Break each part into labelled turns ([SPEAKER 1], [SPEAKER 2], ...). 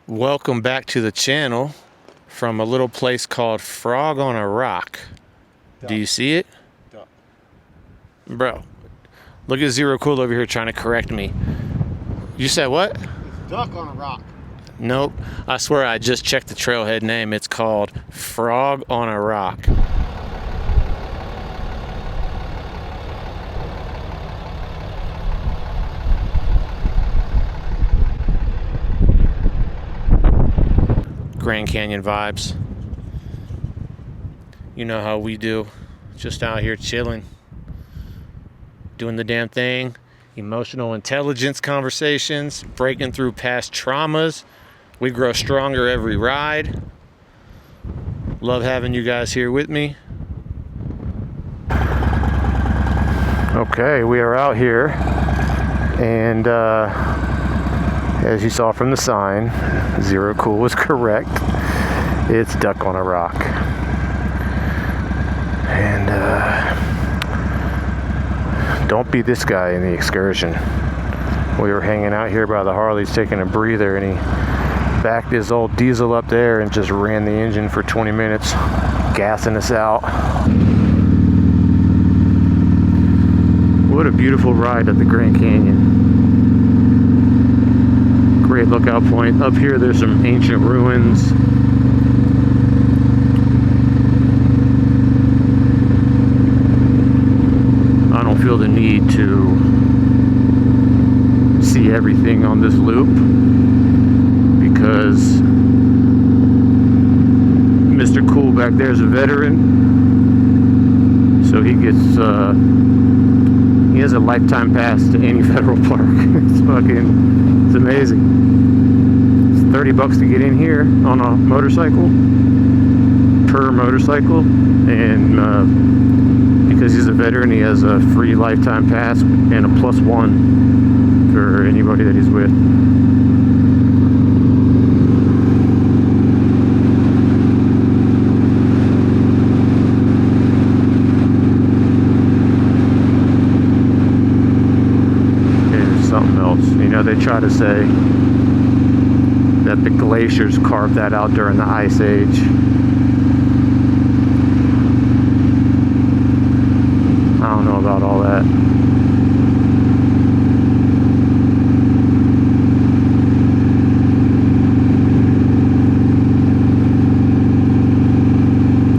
[SPEAKER 1] Welcome back to the channel from a little place called Frog on a Rock.
[SPEAKER 2] Duck.
[SPEAKER 1] Do you see it?
[SPEAKER 2] Duck.
[SPEAKER 1] Bro, look at Zero Cool over here trying to correct me. You said what?
[SPEAKER 2] It's duck on a rock.
[SPEAKER 1] Nope. I swear I just checked the trailhead name. It's called Frog on a Rock. Grand Canyon vibes. You know how we do. Just out here chilling. Doing the damn thing. Emotional intelligence conversations. Breaking through past traumas. We grow stronger every ride. Love having you guys here with me. Okay, we are out here. And as you saw from the sign, Zero Cool was correct. It's Duck on a Rock. And don't be this guy in the excursion. We were hanging out here by the Harleys taking a breather, and he backed his old diesel up there and just ran the engine for 20 minutes, gassing us out. What a beautiful ride at the Grand Canyon. Great lookout point. Up here there's some ancient ruins. I don't feel the need to see everything on this loop because Mr. Cool back there is a veteran, so he gets he has a lifetime pass to any federal park. It's amazing. It's $30 to get in here on a motorcycle, per motorcycle, and because he's a veteran, he has a free lifetime pass and a +1 for anybody that he's with. They try to say that the glaciers carved that out during the Ice Age. I don't know about all that.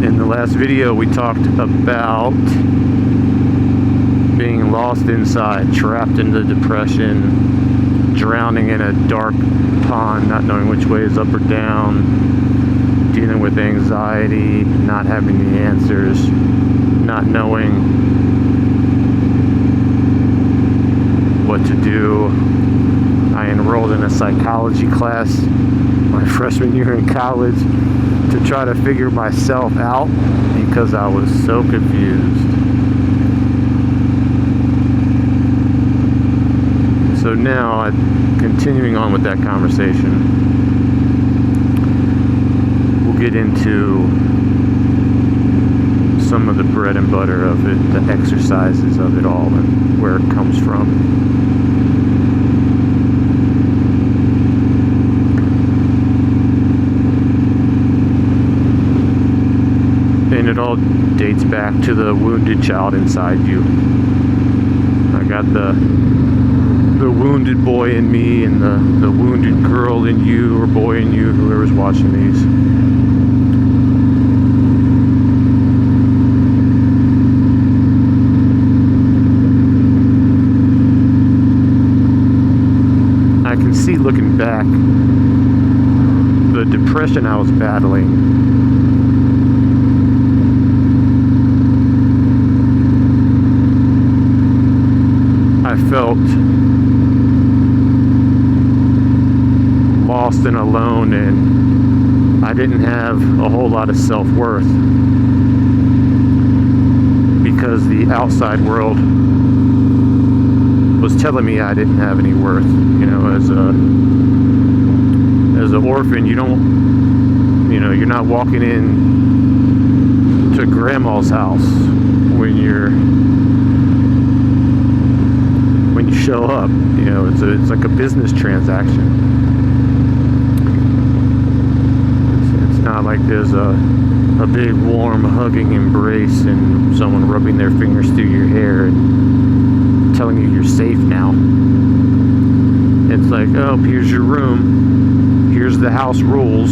[SPEAKER 1] In the last video we talked about being lost inside, trapped in the depression, drowning in a dark pond, not knowing which way is up or down, dealing with anxiety, not having the answers, not knowing what to do. I enrolled in a psychology class my freshman year in college to try to figure myself out because I was so confused. So now, continuing on with that conversation, we'll get into some of the bread and butter of it, the exercises of it all, and where it comes from. And it all dates back to the wounded child inside you. I got the wounded boy in me and the wounded girl in you, or boy in you, whoever's watching these. I can see, looking back, the depression I was battling. I felt lost and alone, and I didn't have a whole lot of self-worth because the outside world was telling me I didn't have any worth. You know, as an orphan, you're not walking in to grandma's house when you show up. You know, it's like a business transaction. like there's a big warm hugging embrace and someone rubbing their fingers through your hair and telling you you're safe now. It's like, oh, here's your room, here's the house rules,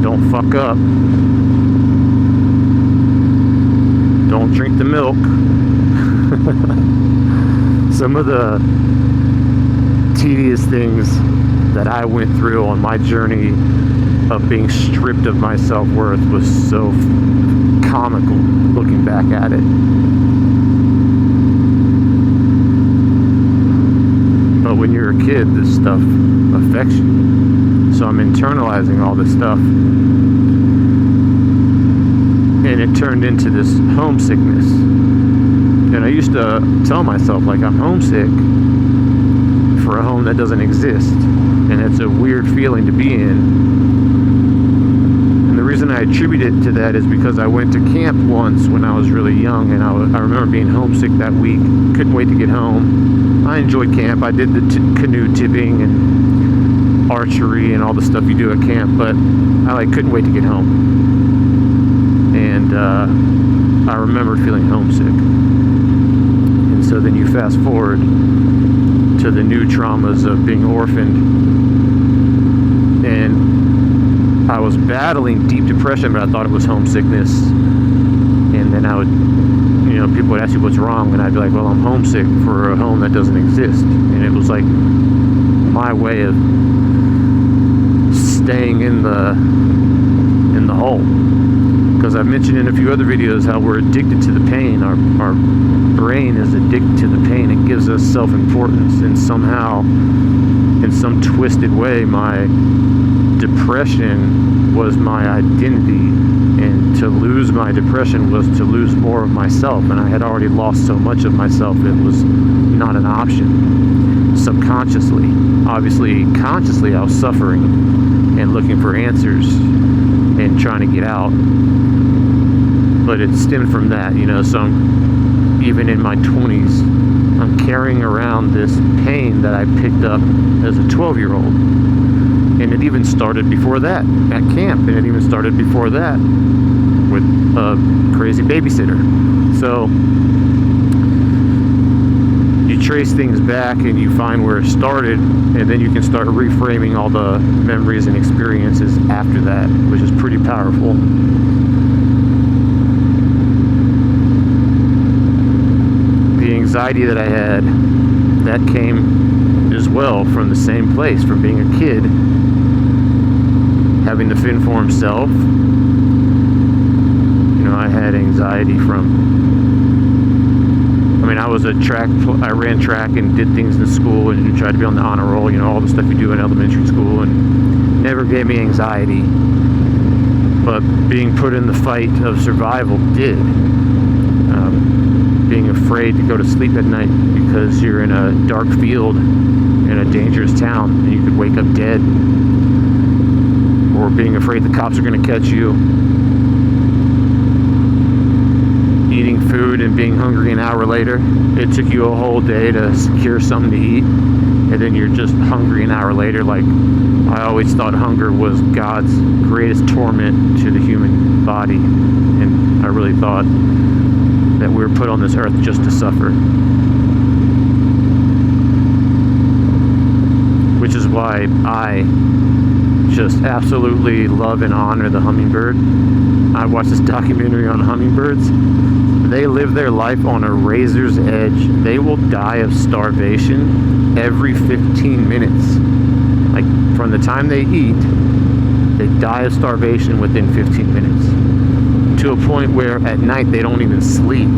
[SPEAKER 1] don't fuck up, don't drink the milk. Some of the tedious things that I went through on my journey of being stripped of my self-worth was so comical looking back at it. But when you're a kid, this stuff affects you. So I'm internalizing all this stuff. And it turned into this homesickness. And I used to tell myself, like, I'm homesick for a home that doesn't exist. And it's a weird feeling to be in. And the reason I attribute it to that is because I went to camp once when I was really young, and I remember being homesick that week, couldn't wait to get home. I enjoyed camp. I did the canoe tipping and archery and all the stuff you do at camp, but I couldn't wait to get home. And I remember feeling homesick. And so then you fast forward to the new traumas of being orphaned, and I was battling deep depression, but I thought it was homesickness. And then I would, people would ask you what's wrong, and I'd be like, well, I'm homesick for a home that doesn't exist. And it was like my way of staying in the hole. Because I've mentioned in a few other videos how we're addicted to the pain. Our brain is addicted to the pain. It gives us self-importance, and somehow, in some twisted way, my depression was my identity. And to lose my depression was to lose more of myself. And I had already lost so much of myself, it was not an option. Subconsciously. Obviously, consciously, I was suffering and looking for answers and trying to get out. But it stemmed from that, so even in my 20s, I'm carrying around this pain that I picked up as a 12-year-old. And it even started before that at camp, and it even started before that with a crazy babysitter. So you trace things back and you find where it started, and then you can start reframing all the memories and experiences after that, which is pretty powerful. Anxiety that I had, that came as well from the same place, from being a kid, having to fend for himself. I had anxiety from, I ran track and did things in school and tried to be on the honor roll, all the stuff you do in elementary school, and never gave me anxiety. But being put in the fight of survival did. Being afraid to go to sleep at night because you're in a dark field in a dangerous town and you could wake up dead, or being afraid the cops are going to catch you, eating food and being hungry an hour later. It took you a whole day to secure something to eat, and then you're just hungry an hour later. Like, I always thought hunger was God's greatest torment to the human body, and I really thought that we were put on this earth just to suffer. Which is why I just absolutely love and honor the hummingbird. I watched this documentary on hummingbirds. They live their life on a razor's edge. They will die of starvation every 15 minutes. Like, from the time they eat, they die of starvation within 15 minutes. To a point where at night they don't even sleep.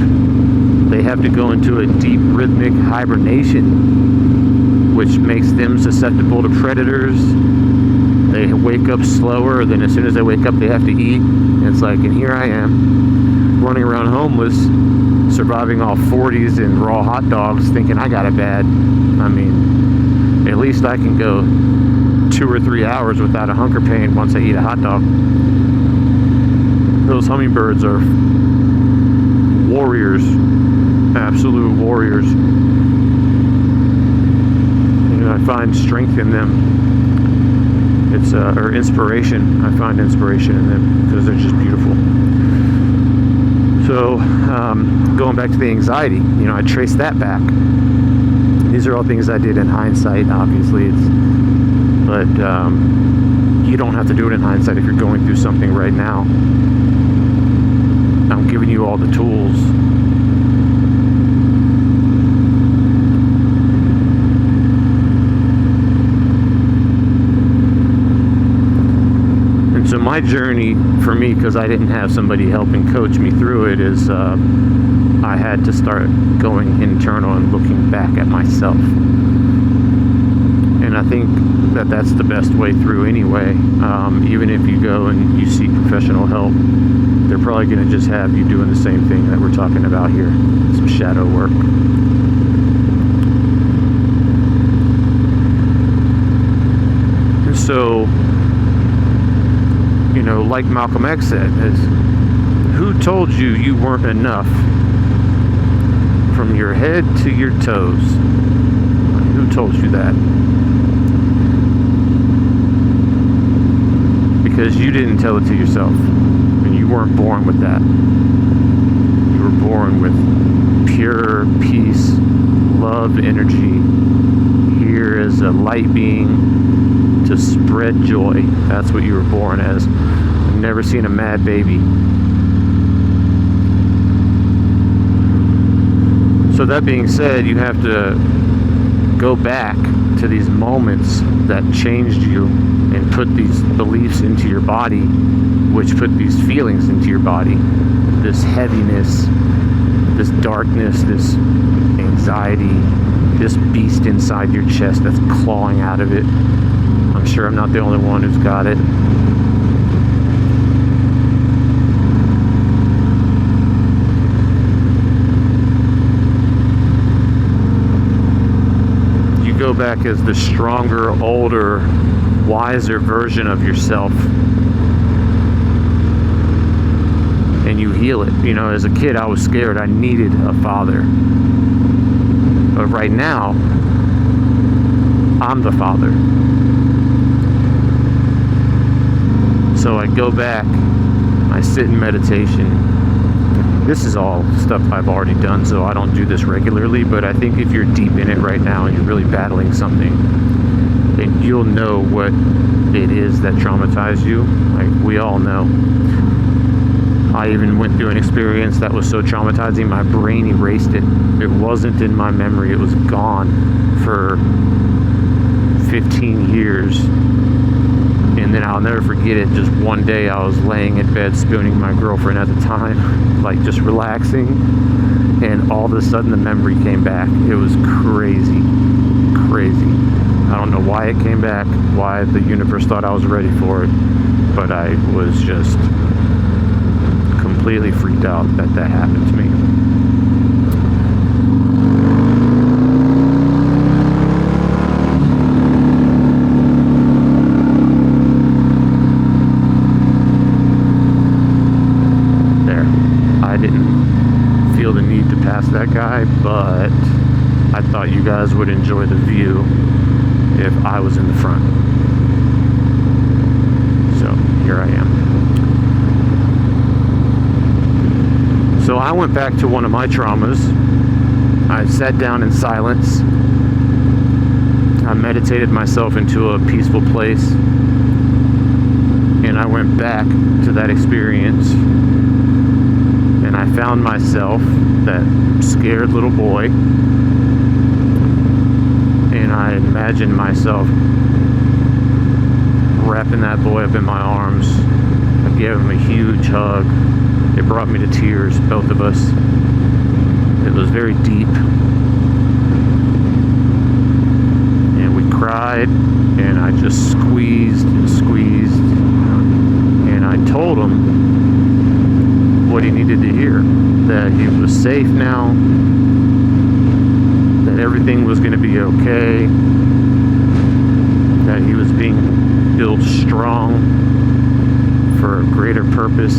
[SPEAKER 1] They have to go into a deep rhythmic hibernation, which makes them susceptible to predators. They wake up slower, then as soon as they wake up they have to eat. And it's like, and here I am, running around homeless, surviving off 40s and raw hot dogs, thinking I got it bad. I mean, at least I can go 2 or 3 hours without a hunger pain once I eat a hot dog. Those hummingbirds are warriors, absolute warriors. I find strength in them. It's or inspiration. I find inspiration in them because they're just beautiful. So going back to the anxiety, I trace that back. These are all things I did in hindsight, obviously. But you don't have to do it in hindsight if you're going through something right now. I'm giving you all the tools. And so my journey, for me, because I didn't have somebody helping coach me through it, is I had to start going internal and looking back at myself. And I think that that's the best way through anyway. Even if you go and you seek professional help, they're probably going to just have you doing the same thing that we're talking about here, some shadow work. And so, like Malcolm X said, who told you you weren't enough from your head to your toes? Who told you that? Because you didn't tell it to yourself, and you weren't born with that. You were born with pure peace, love, energy, here as a light being to spread joy. That's what you were born as. I've never seen a mad baby. So that being said, you have to go back to these moments that changed you and put these beliefs into your body, which put these feelings into your body. This heaviness, this darkness, this anxiety, this beast inside your chest that's clawing out of it. I'm sure I'm not the only one who's got it. You go back as the stronger, older, wiser version of yourself, and you heal it. As a kid, I was scared. I needed a father. But right now, I'm the father. So I go back, I sit in meditation. This is all stuff I've already done, so I don't do this regularly, but I think if you're deep in it right now and you're really battling something, then you'll know what it is that traumatized you. Like, we all know. I even went through an experience that was so traumatizing, my brain erased it. It wasn't in my memory. It was gone for 15 years. And then I'll never forget it. Just one day I was laying in bed spooning my girlfriend at the time, like just relaxing. And all of a sudden the memory came back. It was crazy. Crazy. I don't know why it came back, why the universe thought I was ready for it. But I was just completely freaked out that happened to me. There. I didn't feel the need to pass that guy, but I thought you guys would enjoy the view if I was in the front. So here I am. So I went back to one of my traumas. I sat down in silence. I meditated myself into a peaceful place. And I went back to that experience. And I found myself, that scared little boy. And I imagined myself wrapping that boy up in my arms. I gave him a huge hug. It brought me to tears, both of us. It was very deep. And we cried, and I just squeezed and squeezed. And I told him what he needed to hear. That he was safe now. That everything was going to be okay. That he was being built strong for a greater purpose.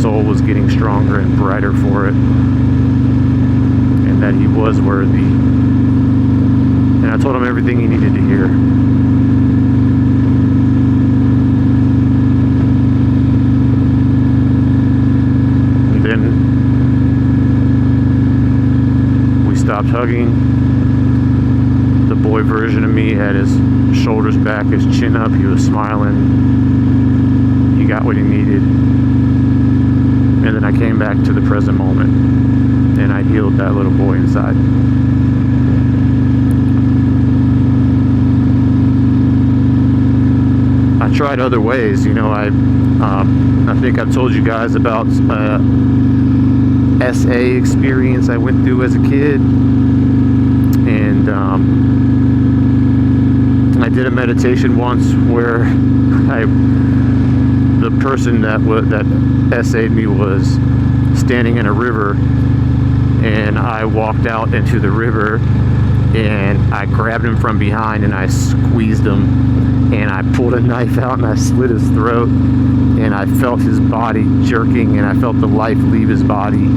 [SPEAKER 1] Soul was getting stronger and brighter for it, and that he was worthy. And I told him everything he needed to hear. And then we stopped hugging. The boy version of me had his shoulders back, his chin up. He was smiling. He got what he needed. And then I came back to the present moment, and I healed that little boy inside. I tried other ways, you know. I think I've told you guys about SA experience I went through as a kid, and I did a meditation once where the person that SA'd me was standing in a river, and I walked out into the river and I grabbed him from behind and I squeezed him, and I pulled a knife out and I slit his throat, and I felt his body jerking, and I felt the life leave his body,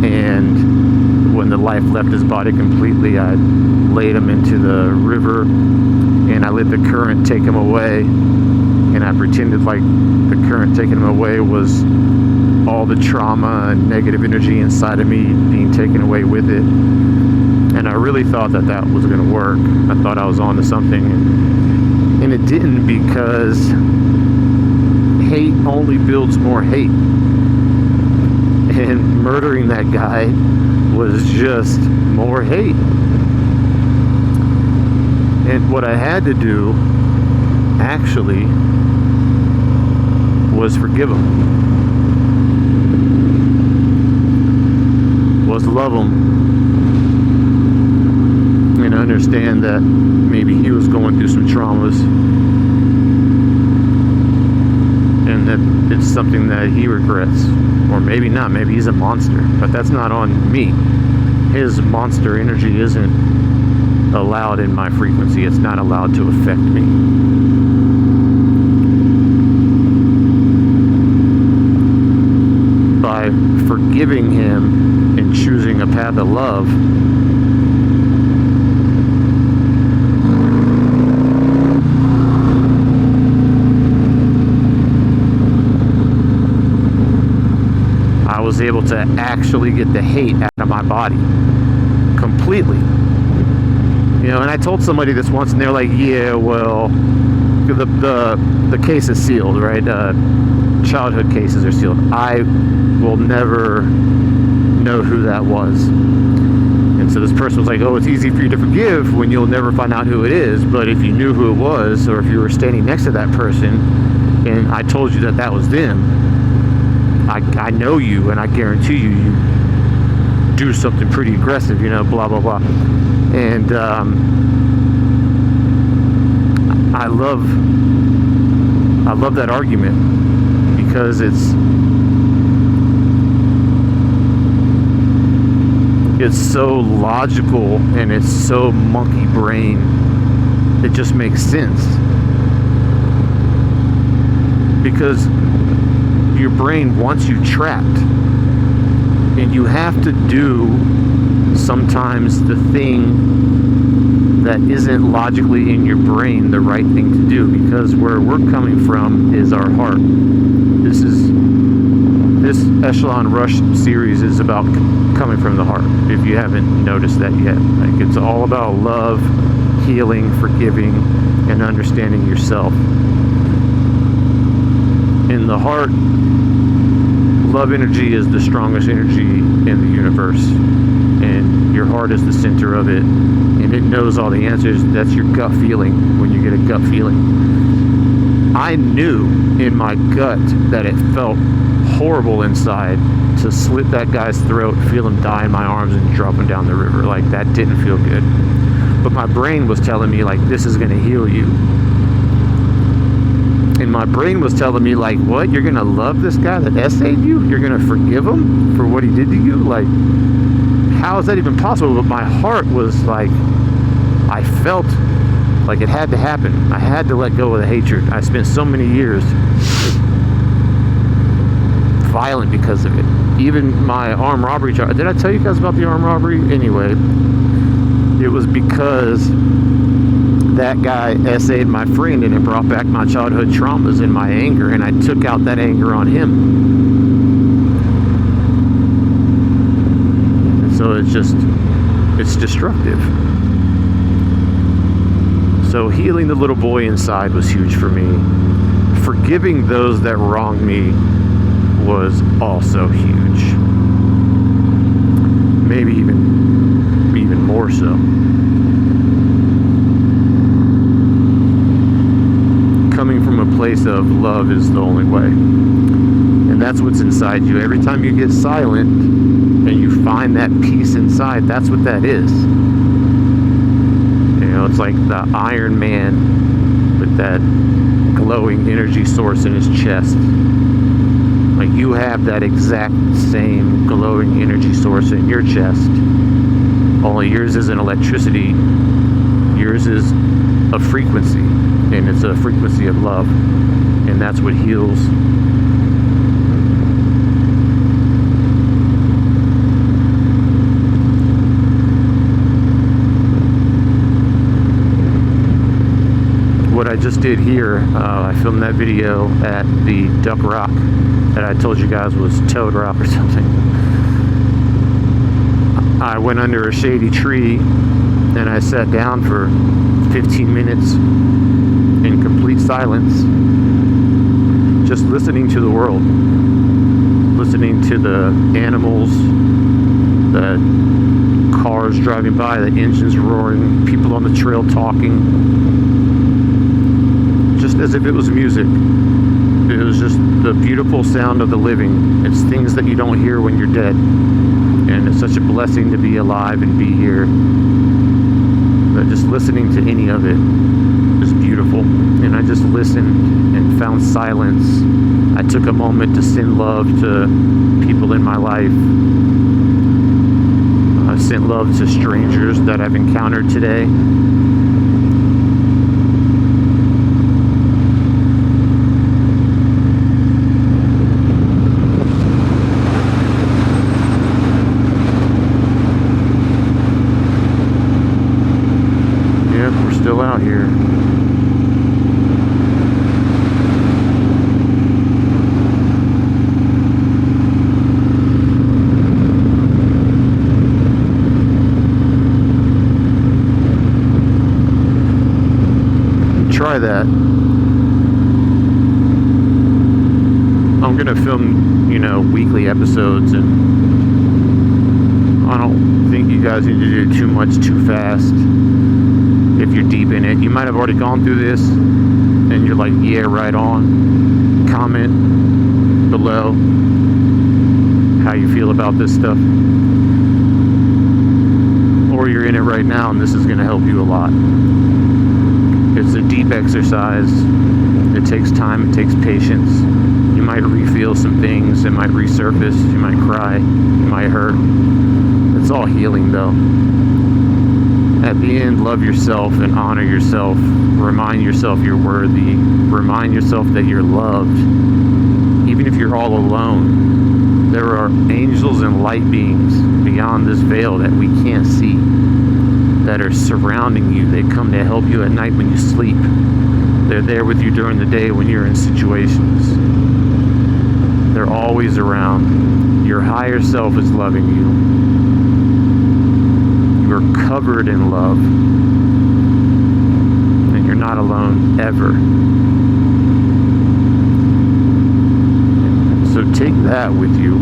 [SPEAKER 1] and when the life left his body completely, I laid him into the river and I let the current take him away, and I pretended like the current taking him away was all the trauma and negative energy inside of me being taken away with it. And I really thought that that was going to work. I thought I was onto something, and it didn't, because hate only builds more hate, and murdering that guy was just more hate. And what I had to do actually was forgive him, was love him, and understand that maybe he was going through some traumas, and that it's something that he regrets, or maybe not. Maybe he's a monster, but that's not on me. His monster energy isn't allowed in my frequency. It's not allowed to affect me. By forgiving him and choosing a path of love, I was able to actually get the hate out of my body completely. You know, and I told somebody this once, and they're like, yeah, well, the case is sealed, right? Childhood cases are sealed. I will never know who that was. And so this person was like, oh, it's easy for you to forgive when you'll never find out who it is. But if you knew who it was, or if you were standing next to that person and I told you that that was them, I know you, and I guarantee you do something pretty aggressive, you know, blah, blah, blah. And I love that argument, because it's so logical and it's so monkey brain. It just makes sense, because your brain wants you trapped, and you have to do sometimes the thing that isn't logically in your brain the right thing to do, because where we're coming from is our heart. This Echelon Rush series is about coming from the heart, if you haven't noticed that yet. Like, it's all about love, healing, forgiving, and understanding yourself. In the heart, love energy is the strongest energy in the universe, and your heart is the center of it, and it knows all the answers. That's your gut feeling. When you get a gut feeling, I knew in my gut that it felt horrible inside to slit that guy's throat, feel him die in my arms, and drop him down the river. Like, that didn't feel good, but my brain was telling me, like, this is going to heal you. And my brain was telling me, like, what? You're going to love this guy that SA'd you? You're going to forgive him for what he did to you? Like, how is that even possible? But my heart was like, I felt like it had to happen. I had to let go of the hatred. I spent so many years violent because of it. Even my armed robbery charge. Did I tell you guys about the armed robbery? Anyway, it was because that guy essayed my friend, and it brought back my childhood traumas and my anger, and I took out that anger on him. And so it's destructive. So healing the little boy inside was huge for me. Forgiving those that wronged me was also huge. Maybe even more so. Coming from a place of love is the only way. And that's what's inside you. Every time you get silent and you find that peace inside, that's what that is. You know, it's like the Iron Man with that glowing energy source in his chest. Like, you have that exact same glowing energy source in your chest. Only yours isn't electricity. Yours is a frequency. And it's a frequency of love. And that's what heals. What I just did here, I filmed that video at the Duck Rock that I told you guys was Toad Rock or something. I went under a shady tree and I sat down for 15 minutes in complete silence, just listening to the world, listening to the animals, the cars driving by, the engines roaring, people on the trail talking, just as if it was music. It was just the beautiful sound of the living. It's things that you don't hear when you're dead. And it's such a blessing to be alive and be here. But just listening to any of it is beautiful. And I just listened and found silence. I took a moment to send love to people in my life. I sent love to strangers that I've encountered today. Still out here. Try that. I'm gonna film, weekly episodes, and I don't think you guys need to do too much too fast. If you're deep in it, you might have already gone through this and you're like, yeah, right on. Comment below how you feel about this stuff. Or you're in it right now and this is going to help you a lot. It's a deep exercise. It takes time, it takes patience. You might re-feel some things, it might resurface, you might cry, you might hurt. It's all healing though. At the end, love yourself and honor yourself. Remind yourself you're worthy. Remind yourself that you're loved. Even if you're all alone, there are angels and light beings beyond this veil that we can't see that are surrounding you. They come to help you at night when you sleep. They're there with you during the day when you're in situations. They're always around. Your higher self is loving you. You're covered in love, and you're not alone ever. So take that with you.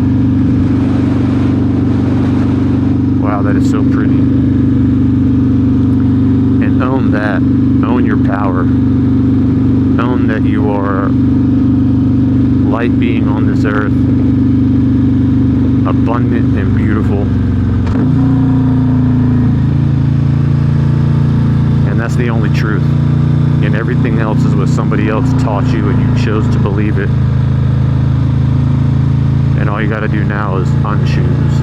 [SPEAKER 1] Wow, that is so pretty. And own that. Own your power. Own that you are light being on this earth, abundant and beautiful. That's the only truth, and everything else is what somebody else taught you and you chose to believe it. And all you got to do now is unchoose.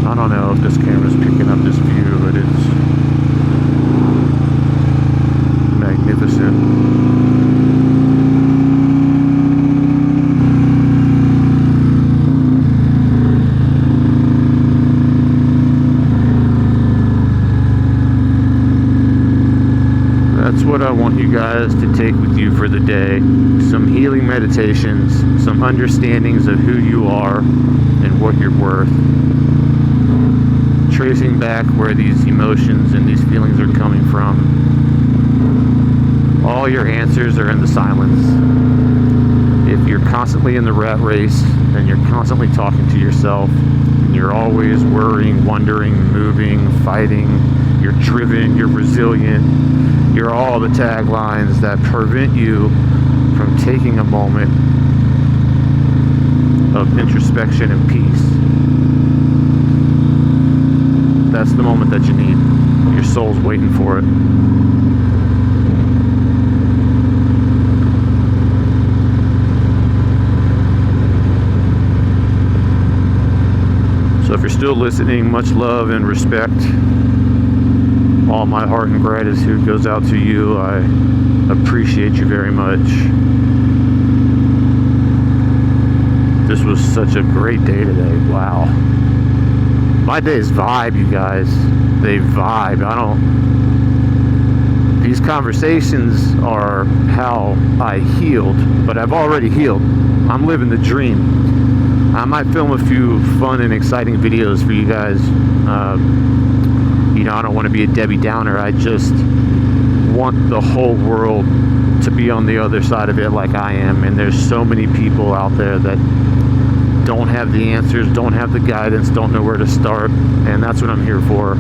[SPEAKER 1] I don't know if this camera's picking up this view, but it's magnificent. that's what I want you guys to take with you for the day. Some healing meditations, some understandings of who you are and what you're worth. Tracing back where these emotions and these feelings are coming from. All your answers are in the silence. If you're constantly in the rat race, then you're constantly talking to yourself. And you're always worrying, wondering, moving, fighting. You're driven, you're resilient. You're all the taglines that prevent you from taking a moment of introspection and peace. That's the moment that you need. Your soul's waiting for it. So if you're still listening, much love and respect. All my heart and gratitude goes out to you. I appreciate you very much. This was such a great day today. Wow. My days vibe, you guys. They vibe. These conversations are how I healed, but I've already healed. I'm living the dream. I might film a few fun and exciting videos for you guys. I don't want to be a Debbie Downer. I just want the whole world to be on the other side of it like I am. And there's so many people out there that don't have the answers, don't have the guidance, don't know where to start. And that's what I'm here for.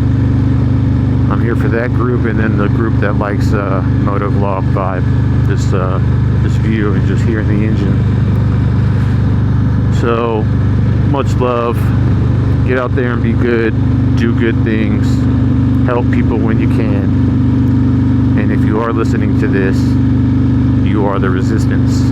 [SPEAKER 1] I'm here for that group, and then the group that likes motovlog vibe. This view and just hearing the engine. So, much love. Get out there and be good. Do good things. Help people when you can. And if you are listening to this, you are the resistance.